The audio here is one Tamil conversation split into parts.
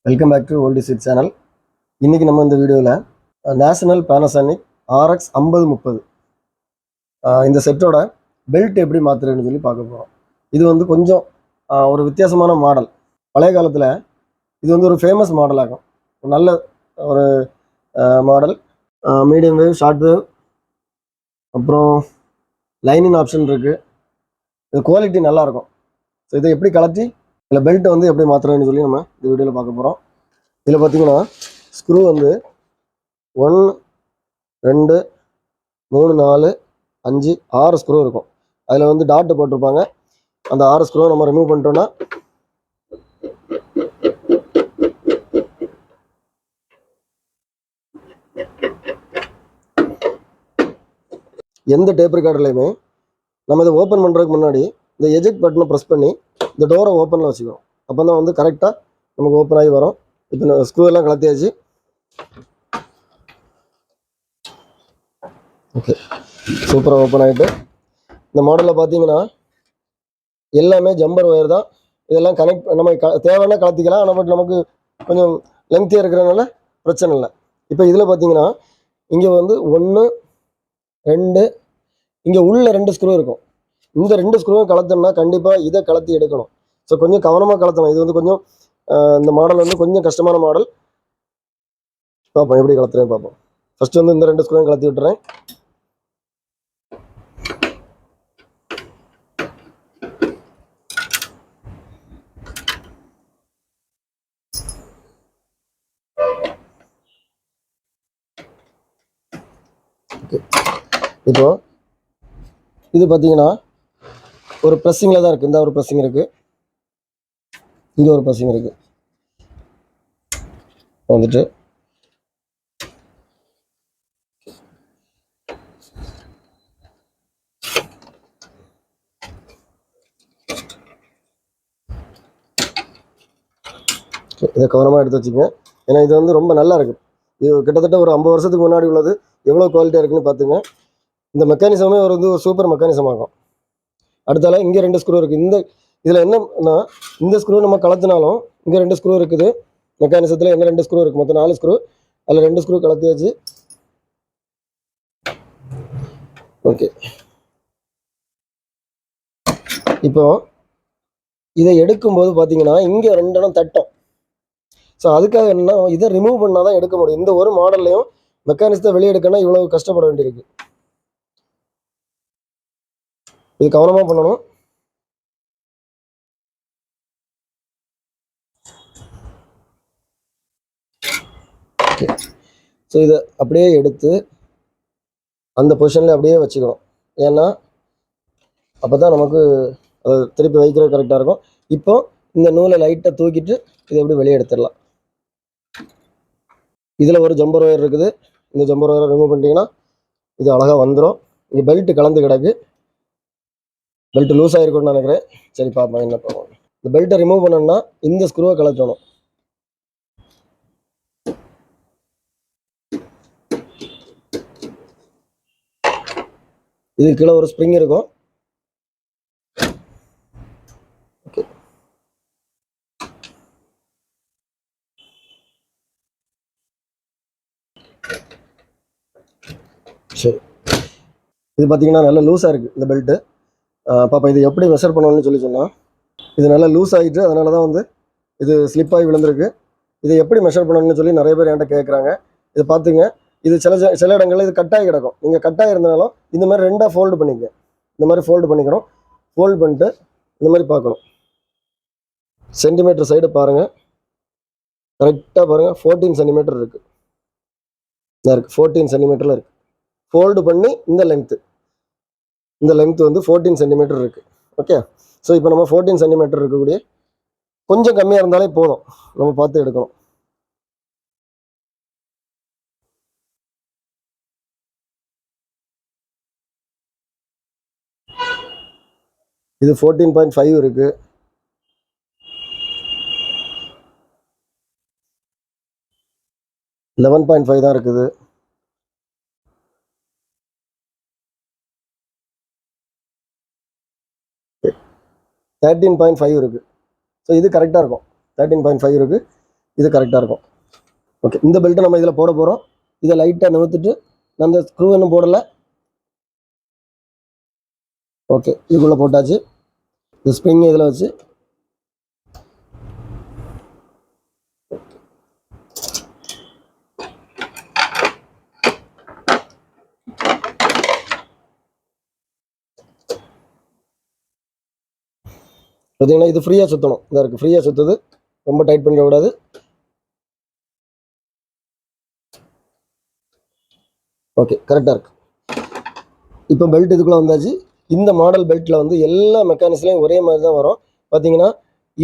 Welcome back to old seat channel. இன்றைக்கி நம்ம இந்த வீடியோவில் நேஷனல் பேனசானிக் ஆர்எக்ஸ் 5030 இந்த செட்டோட பெல்ட் எப்படி மாற்றுறதுன்னு சொல்லி பார்க்க போகிறோம். இது வந்து கொஞ்சம் ஒரு வித்தியாசமான மாடல். பழைய காலத்தில் இது வந்து ஒரு ஃபேமஸ் மாடலாகும். நல்ல ஒரு model. Medium wave, short wave, அப்புறம் லைனிங் ஆப்ஷன் இருக்குது. இது குவாலிட்டி நல்லாயிருக்கும். ஸோ இதை எப்படி கலட்டி இல்லை பெல்ட்டை வந்து எப்படி மாற்றுறதுன்னு சொல்லி நம்ம இந்த வீடியோவில் பார்க்க போகிறோம். இதில் பார்த்தீங்கன்னா ஸ்க்ரூ வந்து 1 2 3 4 5 6 ஸ்க்ரூ இருக்கும். அதில் வந்து டாட்டு போட்டிருப்பாங்க. அந்த 6 ஸ்க்ரூவை நம்ம ரிமூவ் பண்ணிட்டோன்னா எந்த டேப் ரெக்கார்டர்லையுமே நம்ம இதை ஓப்பன் பண்ணுறதுக்கு முன்னாடி இந்த எஜெக்ட் பட்டனை ப்ரெஸ் பண்ணி இந்த டோரை ஓப்பனில் வச்சுக்கணும். அப்போ தான் வந்து கரெக்டாக நமக்கு ஓப்பன் ஆகி வரும். இப்போ ஸ்க்ரூ எல்லாம் கலத்தியாச்சு. ஓகே, சூப்பராக ஓப்பன் ஆகிட்டு இந்த மாடலில் பார்த்தீங்கன்னா எல்லாமே ஜம்பர் ஒயர் தான். இதெல்லாம் கனெக்ட் நம்ம தேவைன்னா கலத்திக்கலாம். ஆனால் பட் நமக்கு கொஞ்சம் லெங்க்த்தியாக இருக்கிறதுனால பிரச்சனை இல்லை. இப்போ இதில் பார்த்தீங்கன்னா இங்கே வந்து 1 2 இங்கே உள்ள 2 ஸ்க்ரூ இருக்கும். இந்த 2 ஸ்க்ரூவும் கலத்தோம்னா கண்டிப்பாக இதை கலத்தி எடுக்கணும். ஸோ கொஞ்சம் கவனமாக கலத்தணும். இது வந்து கொஞ்சம் இந்த மாடல் வந்து கொஞ்சம் கஷ்டமான மாடல். பார்ப்போம் எப்படி கலத்துறேன் பார்ப்போம். ஃபஸ்ட்டு வந்து இந்த 2 ஸ்க்ரூவும் கலத்தி விட்டுறேன். இப்போ இது பார்த்தீங்கன்னா ஒரு ப்ரெஸ்ஸிங்கில் தான் இருக்குது. இந்த ஒரு ப்ரெஸ்ஸிங் இருக்குது, இங்கே ஒரு ப்ரெஸ்ஸிங் இருக்குது. வந்துட்டு இதை கவனமாக எடுத்து வச்சுக்கோங்க. ஏன்னா இது வந்து ரொம்ப நல்லா இருக்குது. இது கிட்டத்தட்ட ஒரு 50 வருஷத்துக்கு முன்னாடி உள்ளது. எவ்வளோ குவாலிட்டியாக இருக்குன்னு பார்த்துங்க. இந்த மெக்கானிசமே ஒரு வந்து ஒரு சூப்பர் மெக்கானிசம் ஆகும். அடுத்தால இங்கே 2 ஸ்க்ரூ இருக்குது. இதில் என்னன்னா இந்த ஸ்க்ரூ நம்ம கலத்தினாலும் இங்கே 2 ஸ்க்ரூ இருக்குது. மெக்கானிசத்தில் என்ன 2 ஸ்க்ரூ இருக்குது, மொத்தம் 4 ஸ்க்ரூ. அதில் 2 ஸ்க்ரூ கலத்தியாச்சு. ஓகே, இப்போ இதை எடுக்கும்போது பார்த்தீங்கன்னா இங்கே 2 இடம் தட்டும். ஸோ அதுக்காக என்ன, இதை ரிமூவ் பண்ணால் தான் எடுக்க முடியும். இந்த ஒரு மாடல்லையும் மெக்கானிக்ஸை வெளியே எடுக்கணும்னா இவ்வளவு கஷ்டப்பட வேண்டியிருக்கு. இது கவனமாக பண்ணணும். ஸோ இதை அப்படியே எடுத்து அந்த பொசிஷனில் அப்படியே வச்சுக்கணும். ஏன்னா அப்போ தான் நமக்கு அதை திருப்பி வைக்கிறது கரெக்டாக இருக்கும். இப்போ இந்த நூலை லைட்டாக தூக்கிட்டு இதை எப்படி வெளியே எடுத்துடலாம். இதில் ஒரு ஜம்பர் ஒயர் இருக்குது. இந்த ஜம்பர் ஒயரை ரிமூவ் பண்ணிட்டீங்கன்னா இது அழகாக வந்துடும். இங்கே பெல்ட்டு கலந்து கிடக்கு. பெல்ட்டு லூஸ் ஆகிருக்கும்னு நினைக்கிறேன். சரி பார்ப்போம் என்ன பண்ணுவோம். இந்த பெல்ட்டை ரிமூவ் பண்ணோம்னா இந்த ஸ்க்ரூவை கலட்டணும். இது கீழே ஒரு ஸ்ப்ரிங் இருக்கும். ஓகே, சரி. இது பார்த்தீங்கன்னா நல்லா லூஸாக இருக்குது இந்த பெல்ட்டு. பாப்பா இது எப்படி மெஷர் பண்ணணும்னு சொல்லி சொன்னால், இது நல்லா லூஸ் ஆகிட்டு அதனால தான் வந்து இது ஸ்லிப்பாகி விழுந்திருக்கு. இதை எப்படி மெஷர் பண்ணணும்னு சொல்லி நிறைய பேர் என்கிட்ட கேட்குறாங்க. இதை பார்த்துங்க. இது சில இடங்களில் இது கட்டாகி கிடக்கும். நீங்கள் கட்டாகி இருந்தாலும் இந்த மாதிரி 2ஆக ஃபோல்டு பண்ணிக்க. இந்த மாதிரி ஃபோல்டு பண்ணிக்கணும். ஃபோல்டு பண்ணிட்டு இந்த மாதிரி பார்க்கணும். சென்டிமீட்டர் சைடு பாருங்கள். கரெக்டாக பாருங்கள். 14 சென்டிமீட்டர் இருக்குது. 14 சென்டிமீட்டரில் இருக்குது. ஃபோல்டு பண்ணி இந்த லென்த்து வந்து 14 சென்டிமீட்டர் இருக்குது. ஓகே, ஸோ இப்போ நம்ம 14 சென்டிமீட்டர் இருக்கக்கூடிய கொஞ்சம் கம்மியாக இருந்தாலே போதும். நம்ம பார்த்து எடுக்கணும். இது 14.5 இருக்குது. - 11.5 தான் இருக்குது. - 13.5 இருக்குது. ஸோ இது கரெக்டாக இருக்கும். 13.5 இருக்குது. இது கரெக்டாக இருக்கும். ஓகே, இந்த பெல்ட்டை நம்ம இதில் போட போகிறோம். இதை லைட்டாக நிறுத்திட்டு நான் அந்த ஸ்க்ரூ இன்னும் போடலை. ஓகே, இதுக்குள்ளே போட்டாச்சு. இந்த ஸ்ப்ரிங் இதில் வச்சு பார்த்தீங்கன்னா இது ஃப்ரீயாக சுற்றணும். இதாக இருக்குது, ஃப்ரீயாக சுற்றுது, ரொம்ப டைட் பண்ணிடக்கூடாது. ஓகே, கரெக்டாக இருக்குது. இப்போ பெல்ட் இதுக்குள்ளே வந்தாச்சு. இந்த மாடல் பெல்ட்டில் வந்து எல்லா மெக்கானிக்ஸ்லையும் ஒரே மாதிரி தான் வரும். பார்த்தீங்கன்னா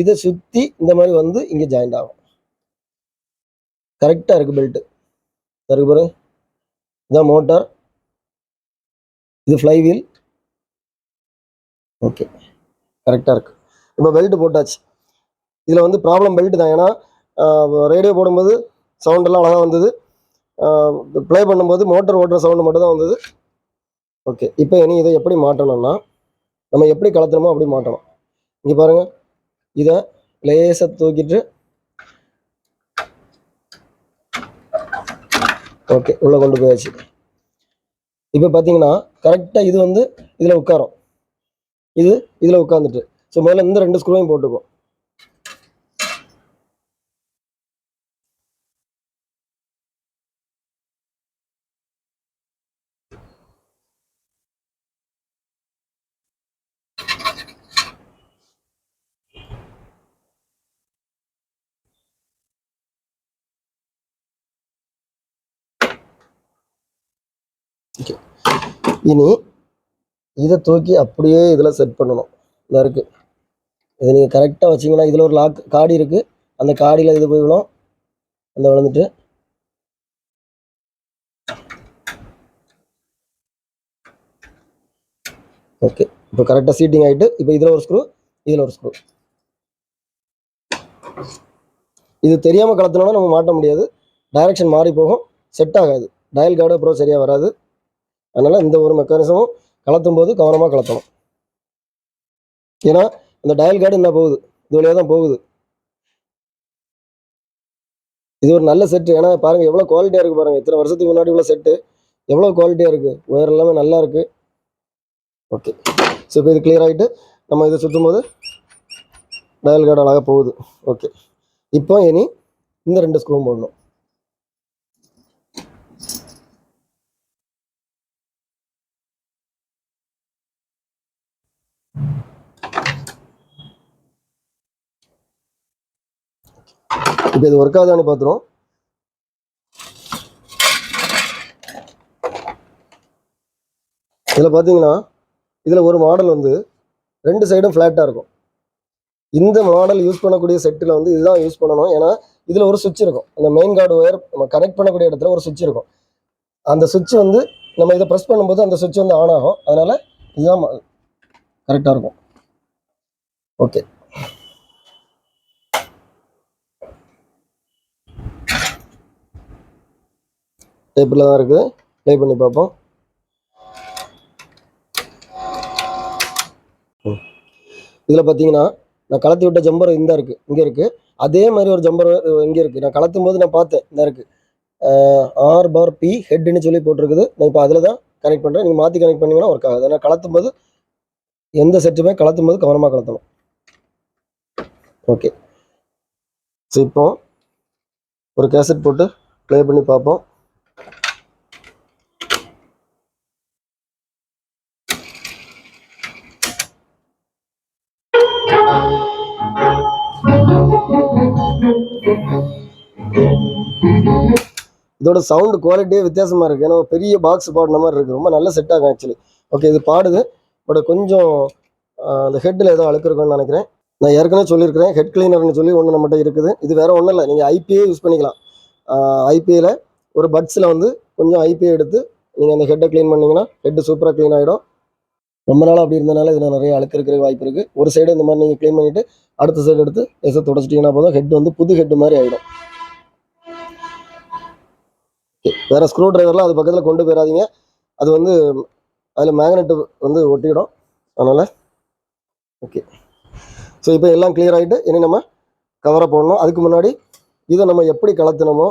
இதை சுற்றி இந்த மாதிரி வந்து இங்கே ஜாயிண்ட் ஆகும். கரெக்டாக இருக்குது பெல்ட்டு. இருக்கு பாரு, இதான் மோட்டார், இது ஃப்ளைவீல். ஓகே, கரெக்டாக இருக்குது. இப்போ பெல்ட் போட்டாச்சு. இதில் வந்து ப்ராப்ளம் பெல்ட் தான். ஏன்னா ரேடியோ போடும்போது சவுண்டெல்லாம் அழகாக வந்தது, ப்ளே பண்ணும்போது மோட்டர் ஓட்டுற சவுண்டு மட்டும் தான் வந்தது. ஓகே, இப்போ இனி இதை எப்படி மாட்டணும்னா நம்ம எப்படி கலத்துறோமோ அப்படி மாட்டணும். இங்கே பாருங்கள், இதை லேசாக தூக்கிட்டு ஓகே உள்ளே கொண்டு போயாச்சு. இப்போ பார்த்தீங்கன்னா கரெக்டாக இது வந்து இதில் உட்காரும், இது இதில் உட்காந்துட்டு. ஸோ முதல்ல இந்த 2 ஸ்க்ரூவையும் போட்டுக்கும். ஓகே, இனி இதை தூக்கி அப்படியே இதில் செட் பண்ணணும். இதாக இருக்குது, இதை நீங்கள் கரெக்டாக வச்சிங்கன்னா இதில் ஒரு லாக் காடி இருக்குது, அந்த காடியில் இது போய் விழும். அந்த விழுந்துட்டு ஓகே, இப்போ கரெக்டாக சீட்டிங் ஆகிட்டு இப்போ இதில் ஒரு ஸ்க்ரூ, இதில் ஒரு ஸ்க்ரூ. இது தெரியாமல் கலத்தினோன்னா நம்ம மாட்ட முடியாது, டைரக்ஷன் மாறி போகும், செட் ஆகாது, டயல் கார்டு அப்புறம் சரியாக வராது. அதனால் இந்த ஒரு மெக்கானிசமும் கலத்தும் போது கவனமாக கலத்தணும். ஏன்னா அந்த டயல் கார்டு என்ன போகுது, இது வழியாக தான் போகுது. இது ஒரு நல்ல செட்டு. ஏன்னா பாருங்கள் எவ்வளோ குவாலிட்டியாக இருக்குது பாருங்கள். இத்தனை வருஷத்துக்கு முன்னாடி உள்ள செட்டு எவ்வளோ குவாலிட்டியாக இருக்குது, ஒயர் எல்லாமே நல்லா இருக்குது. ஓகே, ஸோ இப்போ இது கிளியர் ஆகிட்டு நம்ம இதை சுற்றும் போது டயல் கார்டு அழகாக போகுது. ஓகே, இப்போ இனி இந்த 2 ஸ்க்ரூவும் போடணும். இப்போ இது ஒர்க் ஆகுதான்னு பார்த்துருவோம். இதில் பார்த்தீங்கன்னா இதில் ஒரு மாடல் வந்து 2 சைடும் ஃப்ளாட்டாக இருக்கும். இந்த மாடல் யூஸ் பண்ணக்கூடிய செட்டில் வந்து இதுதான் யூஸ் பண்ணணும். ஏன்னா இதில் ஒரு சுவிட்ச் இருக்கும், அந்த மெயின் கார்டு ஒயர் நம்ம கனெக்ட் பண்ணக்கூடிய இடத்துல ஒரு சுவிட்ச் இருக்கும். அந்த சுவிட்ச் வந்து நம்ம இதை ப்ரெஸ் பண்ணும்போது அந்த சுவிட்ச் வந்து ஆன் ஆகும். அதனால் இதுதான் கரெக்டாக இருக்கும். ஓகே, டேப்பில் தான் இருக்குது, ப்ளே பண்ணி பார்ப்போம். இதில் பார்த்தீங்கன்னா நான் கலத்தி விட்ட ஜம்பர் இந்த இருக்குது, இங்கே இருக்குது. அதே மாதிரி ஒரு ஜம்பர் இங்கே இருக்குது. நான் கலத்தும் போது நான் பார்த்தேன், இந்த இருக்குது R/P ஹெட்னு சொல்லி போட்டிருக்குது. நான் இப்போ அதில் தான் கனெக்ட் பண்ணுறேன். நீங்கள் மாற்றி கனெக்ட் பண்ணிங்கன்னா ஒர்க் ஆகுது. ஆனால் கலத்தும் போது எந்த செட்டுமே கலத்தும் போது கவனமாக கலத்தணும். ஓகே, ஸோ இப்போ ஒரு கேசட் போட்டு ப்ளே பண்ணி பார்ப்போம். இதோட சவுண்டு குவாலிட்டியே வித்தியாசமாக இருக்குது. ஏன்னா பெரிய பாக்ஸ் பாடின மாதிரி இருக்குது, ரொம்ப நல்ல செட் ஆகும் ஆக்சுவலி. ஓகே, இது பாடுது, பட் கொஞ்சம் அந்த ஹெட்டில் ஏதோ அழுக்கு இருக்குன்னு நினைக்கிறேன். நான் ஏற்கனவே சொல்லியிருக்கிறேன், ஹெட் கிளீனர்னு சொல்லி ஒன்று நம்மகிட்ட இருக்குது. இது வேறு ஒன்றும் இல்லை, நீங்கள் ஐபிஏ யூஸ் பண்ணிக்கலாம். ஐபிஏல ஒரு பட்ஸில் வந்து கொஞ்சம் ஐபிஏ எடுத்து நீங்கள் அந்த ஹெட்டை க்ளீன் பண்ணிங்கன்னா ஹெட்டு சூப்பராக க்ளீன் ஆகிடும். ரொம்ப நாள் அப்படி இருந்தனால இதில் நிறைய அழுக்கு இருக்கிற வாய்ப்பு இருக்குது. ஒரு சைடு இந்த மாதிரி நீங்கள் க்ளீன் பண்ணிவிட்டு அடுத்த சைடு எடுத்து எசை தொடச்சிட்டிங்கன்னா போதும், ஹெட் வந்து புது ஹெட்டு மாதிரி ஆகிடும். வேறு ஸ்க்ரூ ட்ரைவர்லாம் அது பக்கத்தில் கொண்டு போயிடாதீங்க, அது வந்து அதில் மேக்னெட்டு வந்து ஒட்டிடும். அதனால் ஓகே, ஸோ இப்போ எல்லாம் கிளியர் ஆகிட்டு இனி நம்ம கவரை போடணும். அதுக்கு முன்னாடி இதை நம்ம எப்படி கலத்தினமோ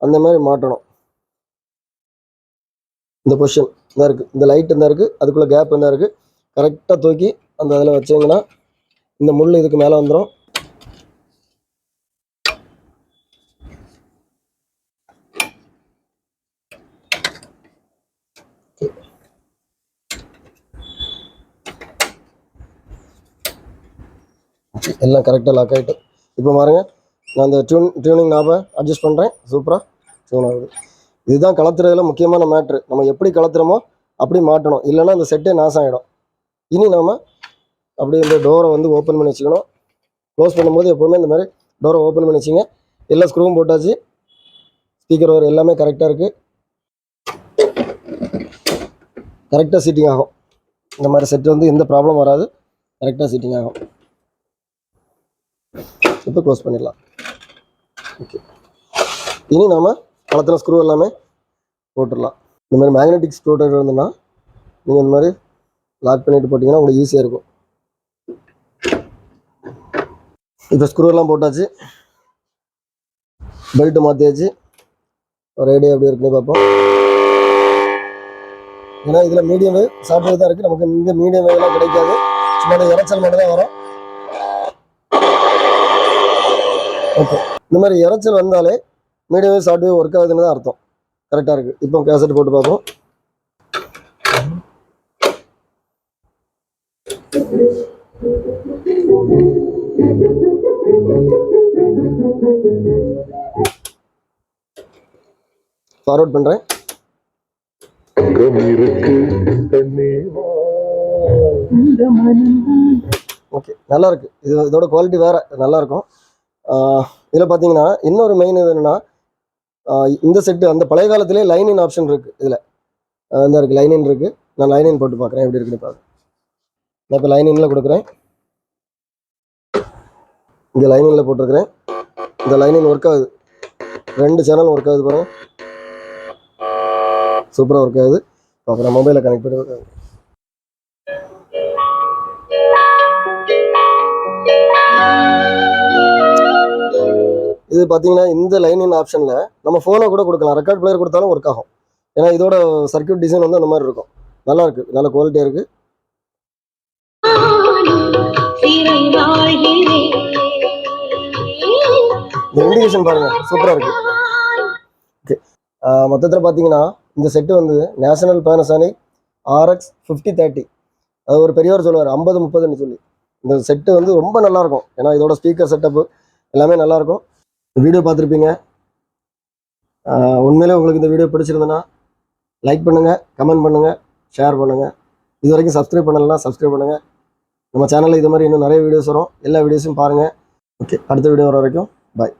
அந்த மாதிரி மாட்டணும். இந்த பொசிஷன் தான் இருக்குது, இந்த லைட் இருந்தா இருக்குது, அதுக்குள்ளே கேப் இருந்தா இருக்குது. கரெக்டாக தூக்கி அந்த அதில் வச்சிங்கன்னா இந்த முள் இதுக்கு மேலே வந்துடும். எல்லாம் கரெக்டாக லாக் ஆகிட்டு இப்போ பாருங்க, நான் அந்த டியூனிங் நாபை அட்ஜஸ்ட் பண்ணுறேன். சூப்பராக டியூன் ஆகுது. இதுதான் கலத்துறதுல முக்கியமான மேட்ரு. நம்ம எப்படி கலத்துறோமோ அப்படி மாட்டணும், இல்லைன்னா அந்த செட்டே நாசம் ஆகிடும். இனி நாம் அப்படியே இந்த டோரை வந்து ஓப்பன் பண்ணி வச்சுக்கணும். க்ளோஸ் பண்ணும்போது எப்போவுமே இந்த மாதிரி டோரை ஓப்பன் பண்ணி வச்சுங்க. எல்லா ஸ்க்ரூவும் போட்டாச்சு, ஸ்பீக்கர் ஓவர் எல்லாமே கரெக்டாக இருக்குது. கரெக்டாக சீட்டிங் ஆகும். இந்த மாதிரி செட் வந்து எந்த ப்ராப்ளம் வராது, கரெக்டாக சீட்டிங் ஆகும். இப்போ க்ளோஸ் பண்ணிடலாம். ஓகே, இனி நாம் கலத்தின ஸ்க்ரூ எல்லாமே போட்டுடலாம். இந்த மாதிரி மேக்னெட்டிக் ஸ்க்ரூ ட்ரைவர் இருந்ததுன்னா நீங்கள் இந்த மாதிரி லாக் பண்ணிட்டு போட்டிங்கன்னா உங்களுக்கு ஈஸியாக இருக்கும். இப்போ ஸ்க்ரூ எல்லாம் போட்டாச்சு, பெல்ட்டு மாற்றியாச்சு. ஒரு ஐடியா எப்படி இருக்குன்னு பார்ப்போம். ஏன்னா இதில் மீடியம் வேவ் ஷார்ட் வேவ் தான் இருக்குது. நமக்கு இங்கே மீடியம் வேவ்லாம் கிடைக்காது, சும்மா இறைச்சல் மட்டும் தான் வரும். ஓகே, இந்த மாதிரி இறைச்சல் வந்தாலே medium wave short wave work ஆகுதுன்னு தான் அர்த்தம். கரெக்டாக இருக்குது. இப்போ கேசட் போட்டு பார்ப்போம். ஃபார்வர்ட் பண்ணுறேன். ஓகே, நல்லா இருக்கு. இதோட குவாலிட்டி வேற நல்லா இருக்கும். இதில் பார்த்தீங்கன்னா இன்னொரு மெயின் இது என்னன்னா, இந்த செட்டு அந்த பழைய காலத்திலே லைனின் ஆப்ஷன் இருக்கு. இதில் இந்த இருக்கு, லைனின் இருக்கு. நான் லைனின் போட்டு பார்க்குறேன் எப்படி இருக்குன்னு பார்க்குறேன். நான் இப்போ லைனின்ல கொடுக்குறேன். இங்கே லைனின்ல போட்டிருக்கிறேன். இந்த லைனின் ஒர்க் ஆகுது, 2 சேனல் ஒர்க் ஆகுது பாருங்க, சூப்பராக ஒர்க் ஆகுது. அப்புறம் மொபைலை கனெக்ட் பண்ணி ஒர்க் ஆகுது. இது பார்த்தீங்கன்னா இந்த லைனின் ஆப்ஷனில் நம்ம ஃபோனை கூட கொடுக்கலாம், ரெக்கார்ட் பிளேயர் கொடுத்தாலும் ஒர்க் ஆகும். ஏன்னா இதோட சர்க்யூட் டிசைன் வந்து அந்த மாதிரி இருக்கும். நல்லா இருக்கு, நல்ல குவாலிட்டியாக இருக்கு. இந்த இண்டிகேஷன் பாருங்க, சூப்பராக இருக்கு. ஓகே, மொத்தத்தில் பார்த்தீங்கன்னா இந்த செட்டு வந்து நேஷனல் பேனசானிக் RX 5030. அது ஒரு பெரியவர் சொல்லுவார் 50-30ன்னு சொல்லி. இந்த செட்டு வந்து ரொம்ப நல்லாயிருக்கும். ஏன்னா இதோட ஸ்பீக்கர் செட்டப்பு எல்லாமே நல்லாயிருக்கும். வீடியோ பார்த்துருப்பீங்க. உண்மையிலே உங்களுக்கு இந்த வீடியோ பிடிச்சிருந்ததுன்னா லைக் பண்ணுங்கள், கமெண்ட் பண்ணுங்கள், ஷேர் பண்ணுங்கள். இது வரைக்கும் சப்ஸ்கிரைப் பண்ணலைன்னா சப்ஸ்கிரைப் பண்ணுங்கள். நம்ம சேனலில் இது மாதிரி இன்னும் நிறைய வீடியோஸ் வரும். எல்லா வீடியோஸும் பாருங்கள். ஓகே, அடுத்த வீடியோ வர வரைக்கும் பாய்.